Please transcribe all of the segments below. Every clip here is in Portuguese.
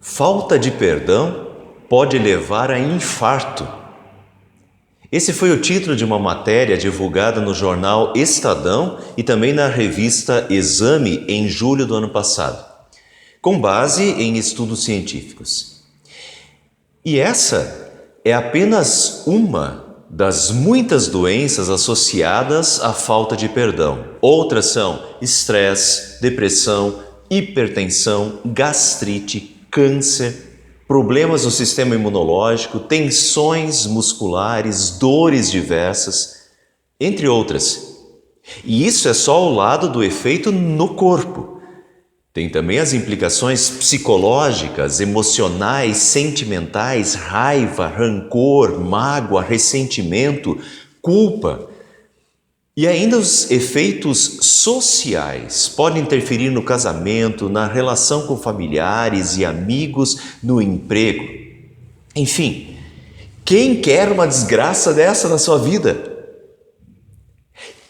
Falta de perdão pode levar a infarto. Esse foi o título de uma matéria divulgada no jornal Estadão e também na revista Exame em julho do ano passado, com base em estudos científicos. E essa é apenas uma das muitas doenças associadas à falta de perdão. Outras são estresse, depressão, hipertensão, gastrite, câncer, problemas no sistema imunológico, tensões musculares, dores diversas, entre outras. E isso é só o lado do efeito no corpo. Tem também as implicações psicológicas, emocionais, sentimentais, raiva, rancor, mágoa, ressentimento, culpa. E ainda os efeitos sociais podem interferir no casamento, na relação com familiares e amigos, no emprego. Enfim, quem quer uma desgraça dessa na sua vida?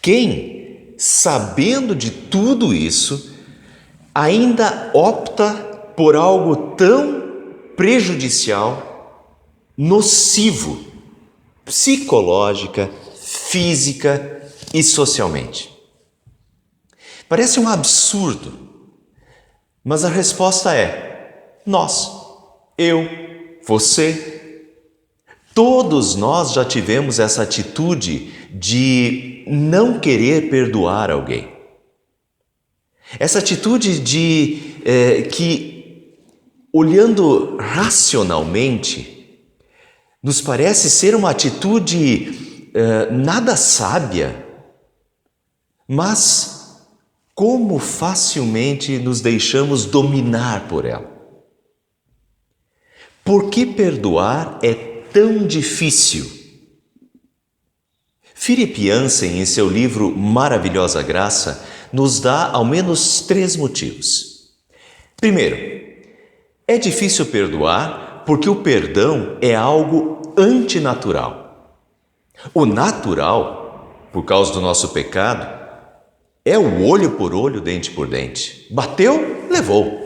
Quem, sabendo de tudo isso, ainda opta por algo tão prejudicial, nocivo, psicológica, física e socialmente? Parece um absurdo, mas a resposta é: nós, eu, você. Todos nós já tivemos essa atitude de não querer perdoar alguém. Essa atitude que, olhando racionalmente, nos parece ser uma atitude nada sábia, mas como facilmente nos deixamos dominar por ela. Por que perdoar é tão difícil? Philip Yancey, em seu livro Maravilhosa Graça, nos dá ao menos 3 motivos. Primeiro, é difícil perdoar porque o perdão é algo antinatural. O natural, por causa do nosso pecado, é o olho por olho, dente por dente. Bateu, levou.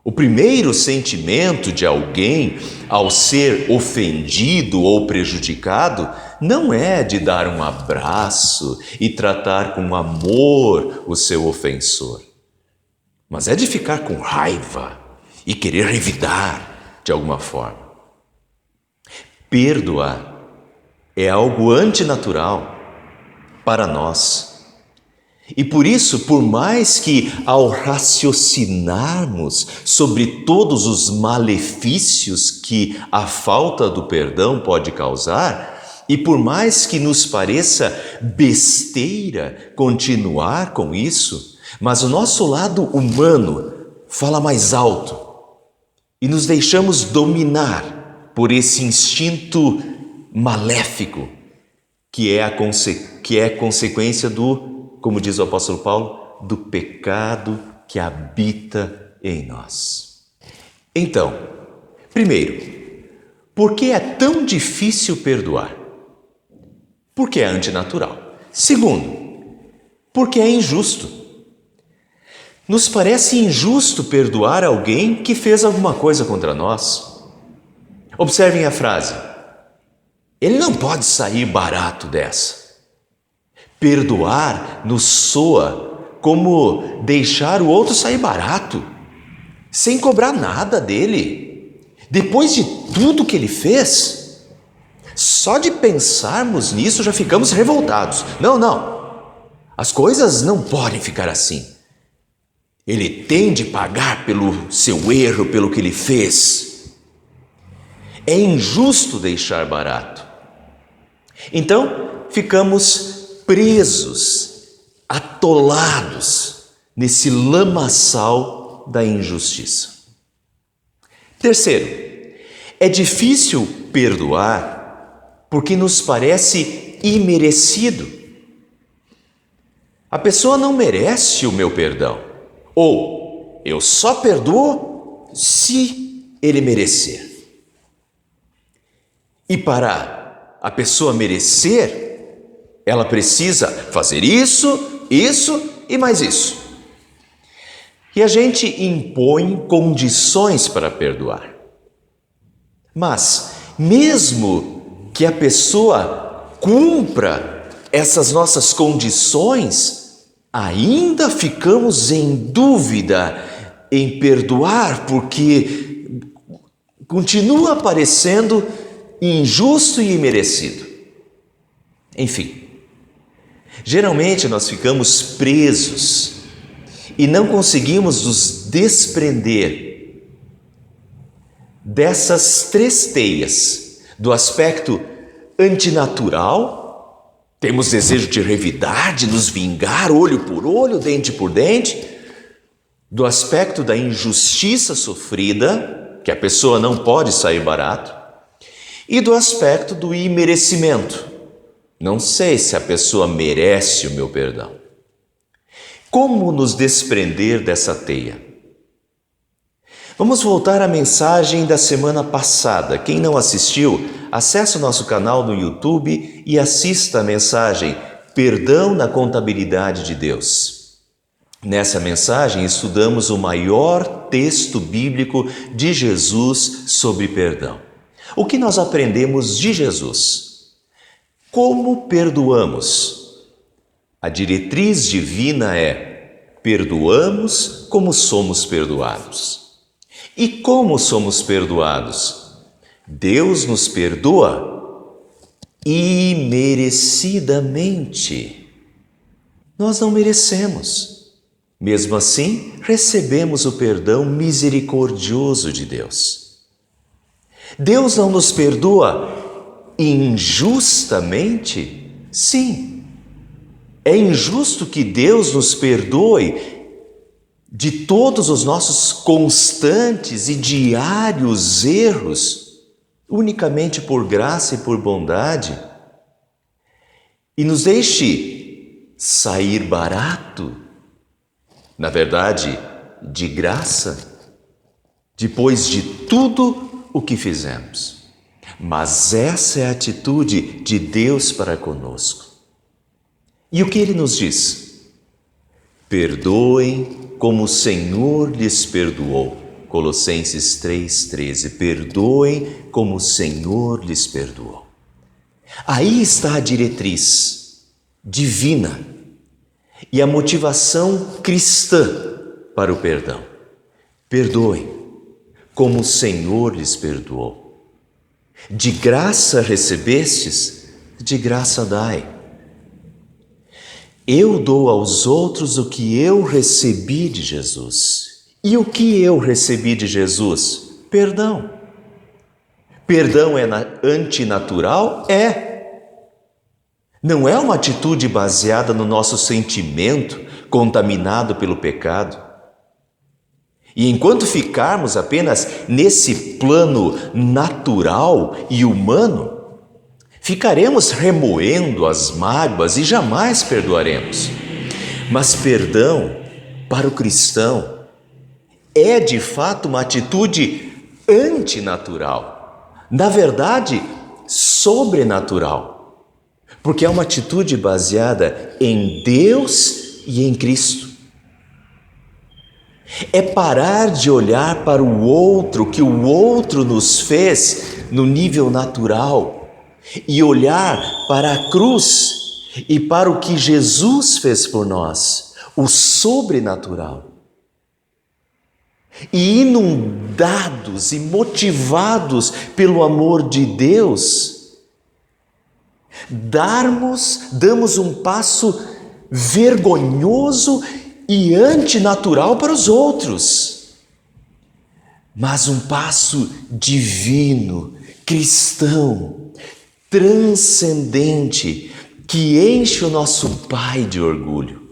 O primeiro sentimento de alguém ao ser ofendido ou prejudicado não é de dar um abraço e tratar com amor o seu ofensor, mas é de ficar com raiva e querer revidar de alguma forma. Perdoar é algo antinatural para nós. E por isso, por mais que ao raciocinarmos sobre todos os malefícios que a falta do perdão pode causar, e por mais que nos pareça besteira continuar com isso, mas o nosso lado humano fala mais alto e nos deixamos dominar por esse instinto maléfico que é consequência do, como diz o apóstolo Paulo, do pecado que habita em nós. Então, primeiro, por que é tão difícil perdoar? Porque é antinatural. Segundo, porque é injusto. Nos parece injusto perdoar alguém que fez alguma coisa contra nós. Observem a frase: ele não pode sair barato dessa. Perdoar nos soa como deixar o outro sair barato, sem cobrar nada dele. Depois de tudo que ele fez, só de pensarmos nisso já ficamos revoltados. Não. As coisas não podem ficar assim. Ele tem de pagar pelo seu erro, pelo que ele fez. É injusto deixar barato. Então, ficamos presos, atolados nesse lamaçal da injustiça. Terceiro, é difícil perdoar porque nos parece imerecido. A pessoa não merece o meu perdão, ou eu só perdoo se ele merecer. E para a pessoa merecer, ela precisa fazer isso e mais isso. E a gente impõe condições para perdoar. Mas, mesmo que a pessoa cumpra essas nossas condições, ainda ficamos em dúvida em perdoar, porque continua parecendo injusto e imerecido. Enfim, geralmente nós ficamos presos e não conseguimos nos desprender dessas três teias, do aspecto antinatural, temos desejo de revidar, de nos vingar, olho por olho, dente por dente, do aspecto da injustiça sofrida, que a pessoa não pode sair barato, e do aspecto do imerecimento. Não sei se a pessoa merece o meu perdão. Como nos desprender dessa teia? Vamos voltar à mensagem da semana passada. Quem não assistiu, acesse o nosso canal no YouTube e assista a mensagem Perdão na Contabilidade de Deus. Nessa mensagem estudamos o maior texto bíblico de Jesus sobre perdão. O que nós aprendemos de Jesus? Como perdoamos? A diretriz divina é: perdoamos como somos perdoados. E como somos perdoados? Deus nos perdoa imerecidamente. Nós não merecemos. Mesmo assim, recebemos o perdão misericordioso de Deus. Deus não nos perdoa injustamente? Sim. É injusto que Deus nos perdoe de todos os nossos constantes e diários erros, unicamente por graça e por bondade, e nos deixe sair barato, na verdade, de graça, depois de tudo o que fizemos. Mas essa é a atitude de Deus para conosco. E o que Ele nos diz? Perdoem como o Senhor lhes perdoou. Colossenses 3,13. Perdoem como o Senhor lhes perdoou. Aí está a diretriz divina e a motivação cristã para o perdão. Perdoem como o Senhor lhes perdoou. De graça recebestes, de graça dai. Eu dou aos outros o que eu recebi de Jesus. E o que eu recebi de Jesus? Perdão. Perdão é antinatural? É. Não é uma atitude baseada no nosso sentimento, contaminado pelo pecado. E enquanto ficarmos apenas nesse plano natural e humano, ficaremos remoendo as mágoas e jamais perdoaremos. Mas perdão, para o cristão, é de fato uma atitude antinatural. Na verdade, sobrenatural. Porque é uma atitude baseada em Deus e em Cristo. É parar de olhar para o outro, que o outro nos fez no nível natural, e olhar para a cruz e para o que Jesus fez por nós, o sobrenatural. E inundados e motivados pelo amor de Deus, damos um passo vergonhoso e antinatural para os outros, mas um passo divino, cristão, transcendente, que enche o nosso Pai de orgulho.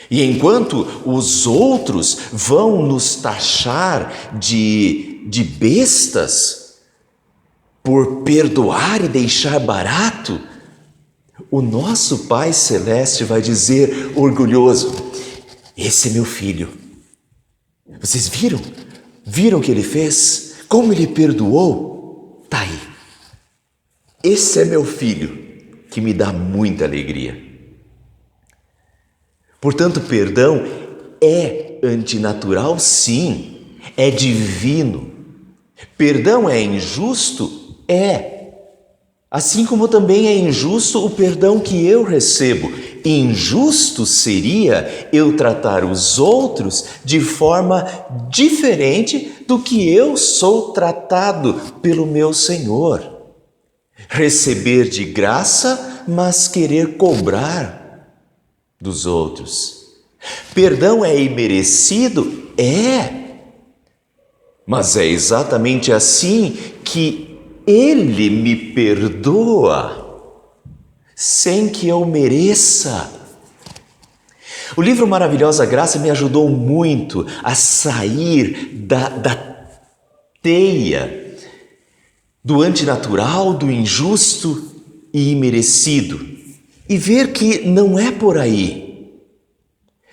E enquanto os outros vão nos taxar de bestas por perdoar e deixar barato, o nosso Pai Celeste vai dizer orgulhoso: esse é meu filho. Vocês viram? Viram o que ele fez? Como ele perdoou? Está aí. Esse é meu filho, que me dá muita alegria. Portanto, perdão é antinatural, sim, é divino. Perdão é injusto? É. Assim como também é injusto o perdão que eu recebo. Injusto seria eu tratar os outros de forma diferente do que eu sou tratado pelo meu Senhor. Receber de graça, mas querer cobrar dos outros. Perdão é imerecido? É. Mas é exatamente assim que Ele me perdoa, sem que eu mereça. O livro Maravilhosa Graça me ajudou muito a sair da teia do antinatural, do injusto e imerecido, e ver que não é por aí.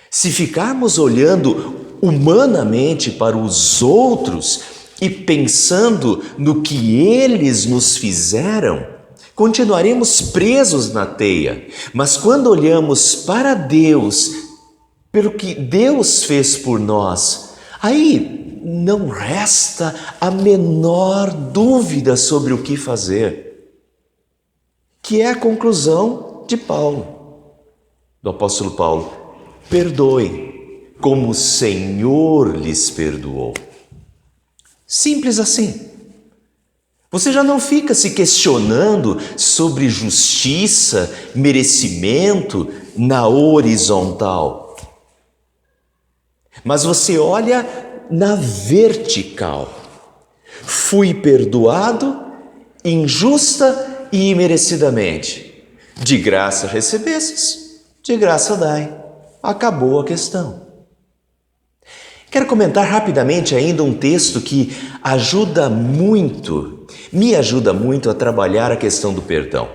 Se ficarmos olhando humanamente para os outros e pensando no que eles nos fizeram, continuaremos presos na teia. Mas quando olhamos para Deus, pelo que Deus fez por nós, aí não resta a menor dúvida sobre o que fazer, que é a conclusão de Paulo, do apóstolo Paulo: perdoem, como o Senhor lhes perdoou. Simples assim. Você já não fica se questionando sobre justiça, merecimento na horizontal. Mas você olha na vertical. Fui perdoado injusta e imerecidamente. De graça recebestes, de graça dai. Acabou a questão. Quero comentar rapidamente ainda um texto que me ajuda muito a trabalhar a questão do perdão,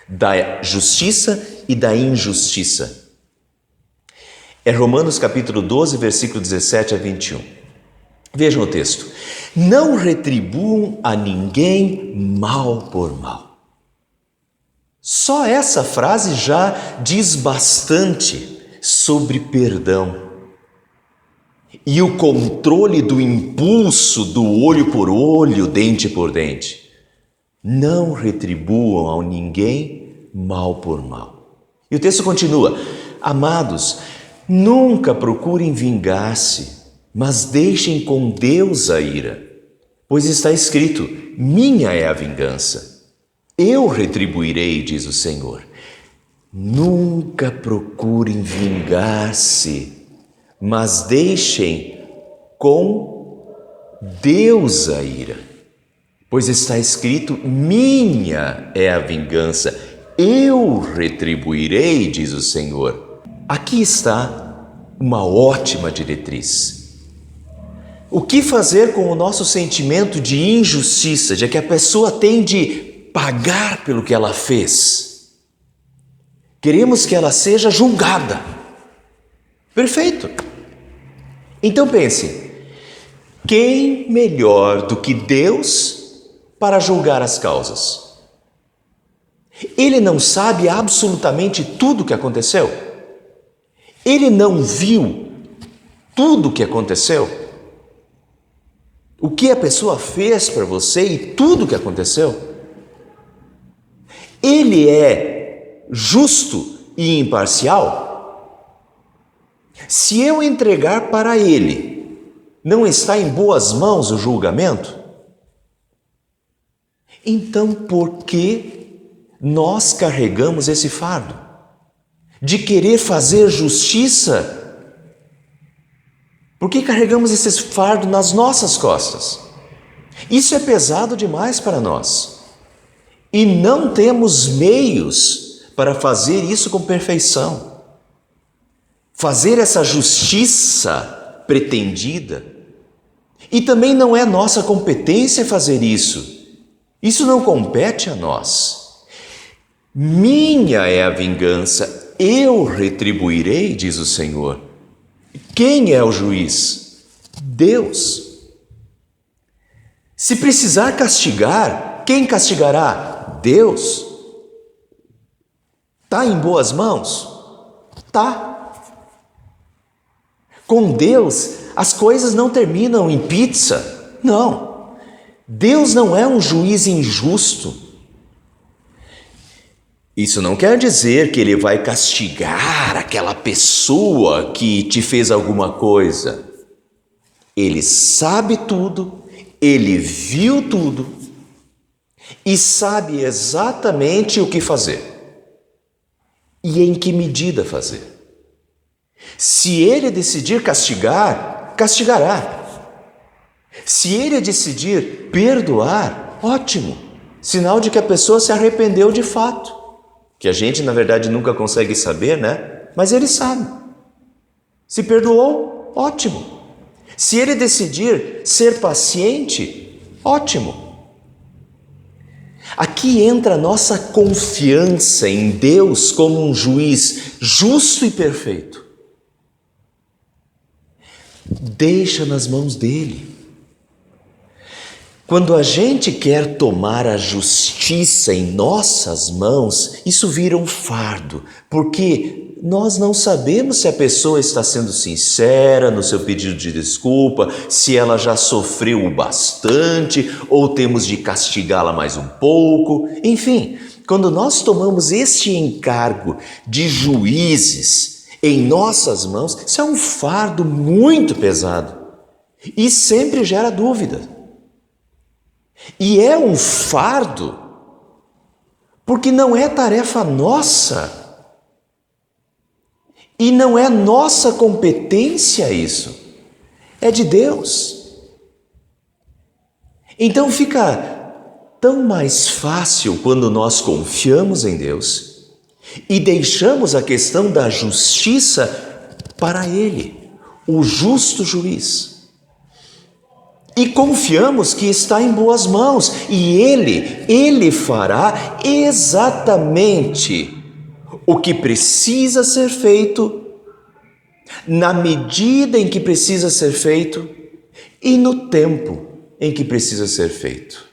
da justiça e da injustiça. É Romanos capítulo 12, versículo 17 a 21. Vejam o texto. Não retribuam a ninguém mal por mal. Só essa frase já diz bastante sobre perdão. E o controle do impulso do olho por olho, dente por dente. Não retribuam a ninguém mal por mal. E o texto continua: amados, nunca procurem vingar-se, mas deixem com Deus a ira. Pois está escrito: minha é a vingança, eu retribuirei, diz o Senhor. Nunca procurem vingar-se, mas deixem com Deus a ira. Pois está escrito: minha é a vingança, eu retribuirei, diz o Senhor. Aqui está uma ótima diretriz. O que fazer com o nosso sentimento de injustiça, de que a pessoa tem de pagar pelo que ela fez? Queremos que ela seja julgada. Perfeito. Então pense, quem melhor do que Deus para julgar as causas? Ele não sabe absolutamente tudo o que aconteceu? Ele não viu tudo o que aconteceu? O que a pessoa fez para você e tudo o que aconteceu? Ele é justo e imparcial? Se eu entregar para Ele, não está em boas mãos o julgamento? Então, por que nós carregamos esse fardo de querer fazer justiça? Por que carregamos esse fardo nas nossas costas? Isso é pesado demais para nós. E não temos meios para fazer isso com perfeição. Fazer essa justiça pretendida. E também não é nossa competência fazer isso. Isso não compete a nós. Minha é a vingança, eu retribuirei, diz o Senhor. Quem é o juiz? Deus. Se precisar castigar, quem castigará? Deus. Está em boas mãos? Tá. Com Deus, as coisas não terminam em pizza. Não. Deus não é um juiz injusto. Isso não quer dizer que Ele vai castigar aquela pessoa que te fez alguma coisa. Ele sabe tudo, Ele viu tudo e sabe exatamente o que fazer e em que medida fazer. Se Ele decidir castigar, castigará. Se Ele decidir perdoar, ótimo, sinal de que a pessoa se arrependeu de fato, que a gente na verdade nunca consegue saber, né? Mas Ele sabe. Se perdoou, ótimo. Se Ele decidir ser paciente, ótimo. Aqui entra a nossa confiança em Deus como um juiz justo e perfeito. Deixa nas mãos dele. Quando a gente quer tomar a justiça em nossas mãos, isso vira um fardo, porque nós não sabemos se a pessoa está sendo sincera no seu pedido de desculpa, se ela já sofreu o bastante, ou temos de castigá-la mais um pouco. Enfim, quando nós tomamos este encargo de juízes em nossas mãos, isso é um fardo muito pesado e sempre gera dúvida. E é um fardo porque não é tarefa nossa e não é nossa competência isso, é de Deus. Então fica tão mais fácil quando nós confiamos em Deus e deixamos a questão da justiça para Ele, o justo juiz. E confiamos que está em boas mãos e Ele fará exatamente o que precisa ser feito, na medida em que precisa ser feito e no tempo em que precisa ser feito.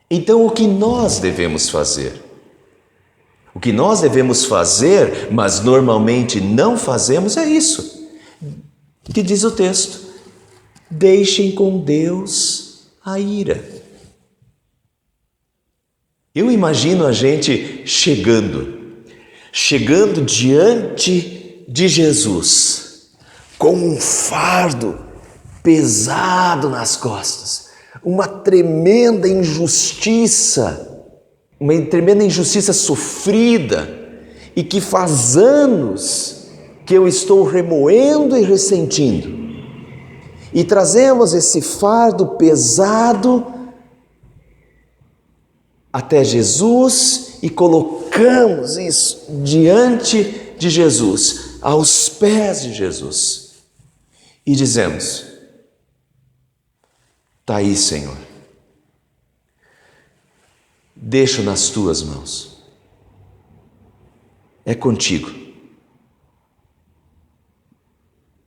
Então, o que nós devemos fazer? O que nós devemos fazer, mas normalmente não fazemos, é isso que diz o texto. Deixem com Deus a ira. Eu imagino a gente chegando diante de Jesus, com um fardo pesado nas costas, uma tremenda injustiça sofrida, e que faz anos que eu estou remoendo e ressentindo. E trazemos esse fardo pesado até Jesus e colocamos isso diante de Jesus, aos pés de Jesus. E dizemos: está aí, Senhor, deixo nas tuas mãos, é contigo,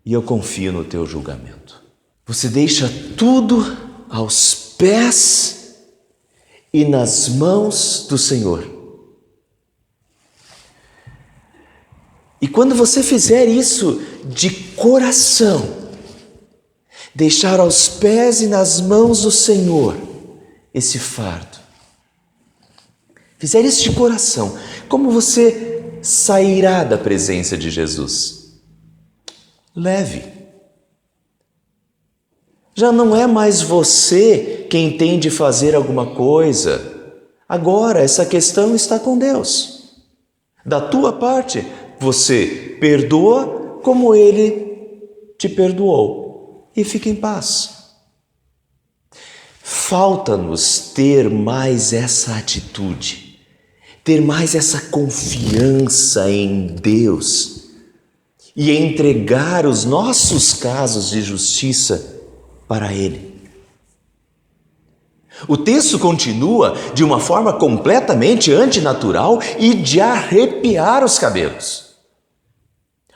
e eu confio no teu julgamento. Você deixa tudo aos pés e nas mãos do Senhor. E quando você fizer isso de coração, deixar aos pés e nas mãos do Senhor esse fardo, fizer isso de coração, como você sairá da presença de Jesus? Leve. Já não é mais você quem tem de fazer alguma coisa. Agora essa questão está com Deus. Da tua parte, você perdoa como Ele te perdoou e fica em paz. Falta-nos ter mais essa atitude, ter mais essa confiança em Deus e entregar os nossos casos de justiça para Ele. O texto continua de uma forma completamente antinatural e de arrepiar os cabelos.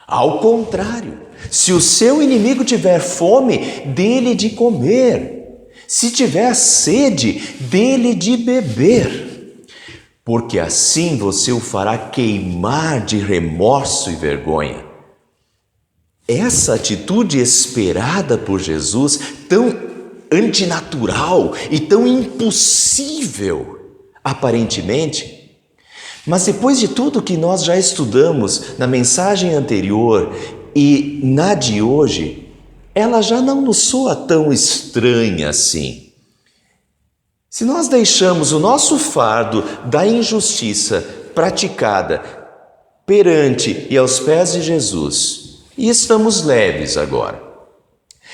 Ao contrário, se o seu inimigo tiver fome, dê-lhe de comer. Se tiver sede, dê-lhe de beber. Porque assim você o fará queimar de remorso e vergonha. essa atitude esperada por Jesus, tão antinatural e tão impossível, aparentemente, mas depois de tudo que nós já estudamos na mensagem anterior e na de hoje, ela já não nos soa tão estranha assim. Se nós deixamos o nosso fardo da injustiça praticada perante e aos pés de Jesus, e estamos leves agora.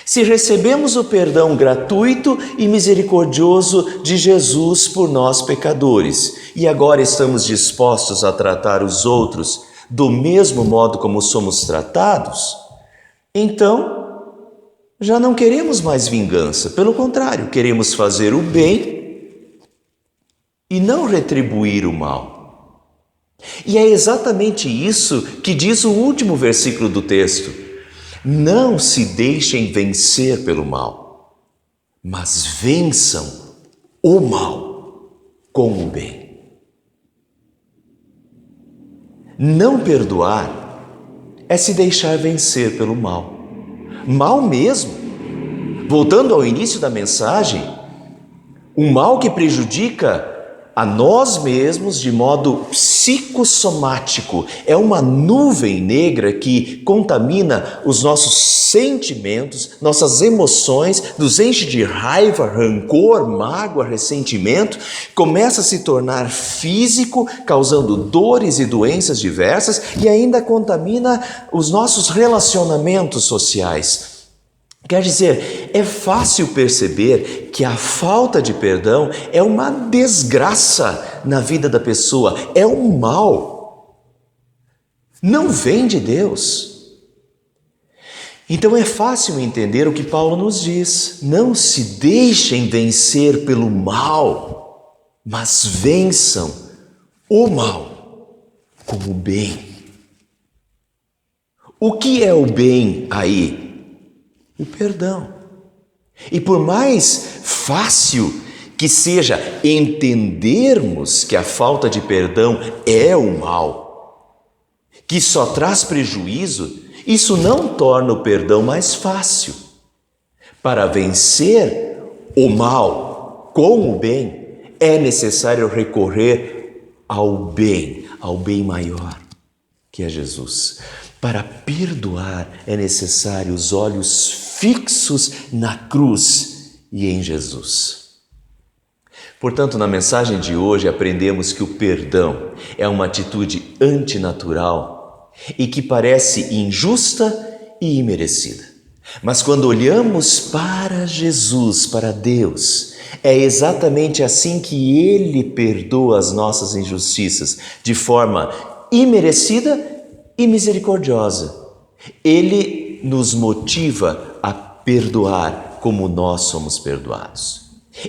Se recebemos o perdão gratuito e misericordioso de Jesus por nós pecadores, e agora estamos dispostos a tratar os outros do mesmo modo como somos tratados, então já não queremos mais vingança, pelo contrário, queremos fazer o bem e não retribuir o mal. E é exatamente isso que diz o último versículo do texto. Não se deixem vencer pelo mal, mas vençam o mal com o bem. Não perdoar é se deixar vencer pelo mal. Mal mesmo. Voltando ao início da mensagem, um mal que prejudica a nós mesmos de modo psicossomático. É uma nuvem negra que contamina os nossos sentimentos, nossas emoções, nos enche de raiva, rancor, mágoa, ressentimento, começa a se tornar físico, causando dores e doenças diversas e ainda contamina os nossos relacionamentos sociais. Quer dizer, é fácil perceber que a falta de perdão é uma desgraça na vida da pessoa, é um mal. Não vem de Deus. Então é fácil entender o que Paulo nos diz. Não se deixem vencer pelo mal, mas vençam o mal com o bem. O que é o bem aí? O perdão. E por mais fácil que seja entendermos que a falta de perdão é o mal, que só traz prejuízo, isso não torna o perdão mais fácil. Para vencer o mal com o bem, é necessário recorrer ao bem maior, que é Jesus. Para perdoar é necessário os olhos fixos na cruz e em Jesus. Portanto, na mensagem de hoje aprendemos que o perdão é uma atitude antinatural e que parece injusta e imerecida. Mas quando olhamos para Jesus, para Deus, é exatamente assim que Ele perdoa as nossas injustiças, de forma imerecida e misericordiosa. Ele nos motiva a perdoar como nós somos perdoados.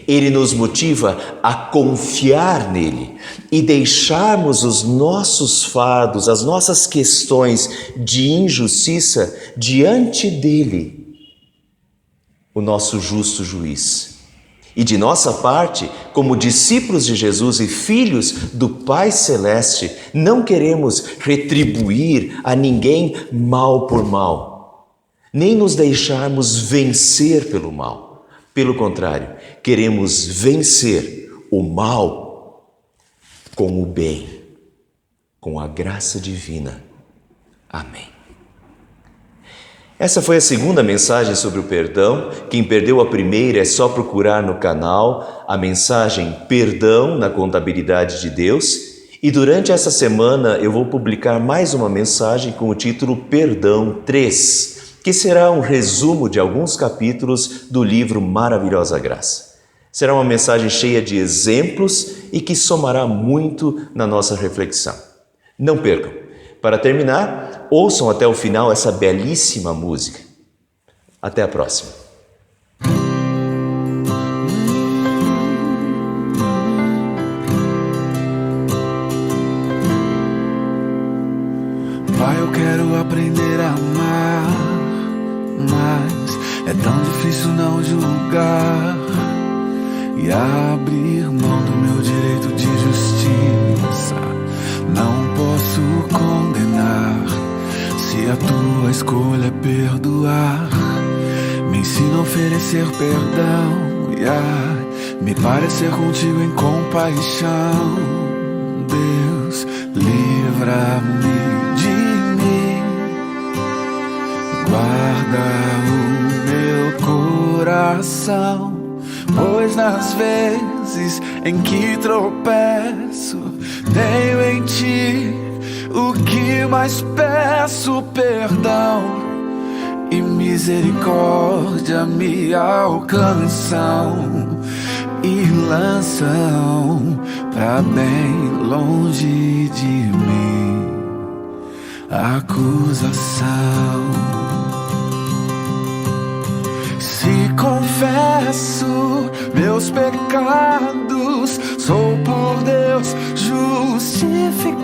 Ele nos motiva a confiar nele e deixarmos os nossos fardos, as nossas questões de injustiça diante dele, o nosso justo juiz. E de nossa parte, como discípulos de Jesus e filhos do Pai Celeste, não queremos retribuir a ninguém mal por mal, nem nos deixarmos vencer pelo mal. Pelo contrário, queremos vencer o mal com o bem, com a graça divina. Amém. Essa foi a segunda mensagem sobre o perdão. Quem perdeu a primeira é só procurar no canal a mensagem Perdão na Contabilidade de Deus. E durante essa semana eu vou publicar mais uma mensagem com o título Perdão 3, que será um resumo de alguns capítulos do livro Maravilhosa Graça. Será uma mensagem cheia de exemplos e que somará muito na nossa reflexão. Não percam! Para terminar, ouçam até o final essa belíssima música. Até a próxima. Pai, eu quero aprender a amar, mas é tão difícil não julgar e abrir mão do meu direito de justiça. Não posso condenar se Se a tua escolha é perdoar, me ensina a oferecer perdão e a me parecer contigo em compaixão. Deus, livra-me de mim, guarda o meu coração, pois nas vezes em que tropeço, tenho em ti o que mais peço: perdão e misericórdia me alcançam e lançam pra bem longe de mim a acusação. Se confesso meus pecados, sou por Deus justificado.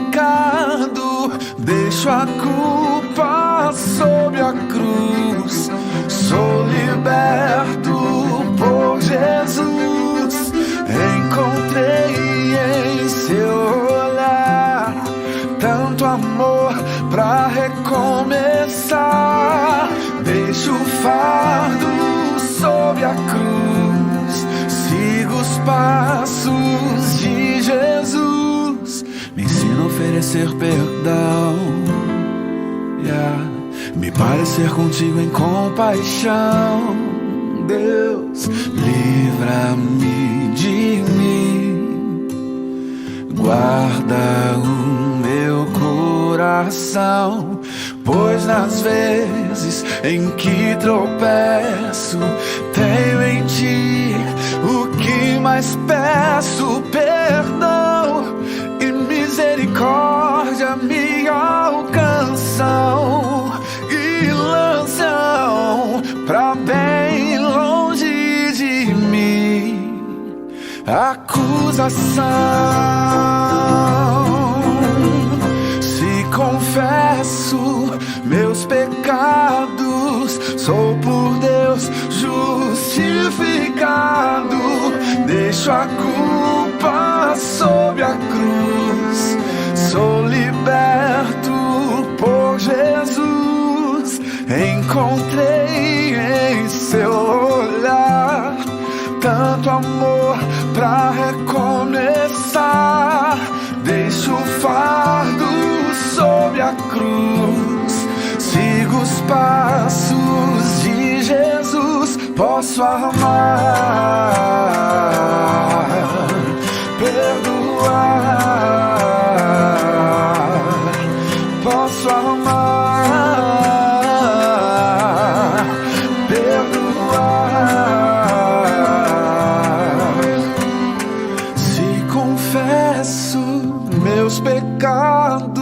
Deixo a culpa sob a cruz, sou liberto por Jesus. Encontrei em seu olhar tanto amor pra recomeçar. Deixo o fardo sob a cruz, sigo os passos de Jesus. Me ensina a oferecer perdão e a me parecer contigo em compaixão. Deus, livra-me de mim, guarda o meu coração, pois nas vezes em que tropeço, tenho em ti o que mais peço: perdão e misericórdia me alcançam e lançam pra bem longe de mim acusação. Se confesso meus pecados, sou por Deus justificado. Deixo a culpa sob a cruz, sou liberto por Jesus. Encontrei em seu olhar tanto amor pra recomeçar. Deixo o fardo sob a cruz, sigo os passos de Jesus. Posso amar, perdoar. Posso amar, perdoar. Se confesso meus pecados,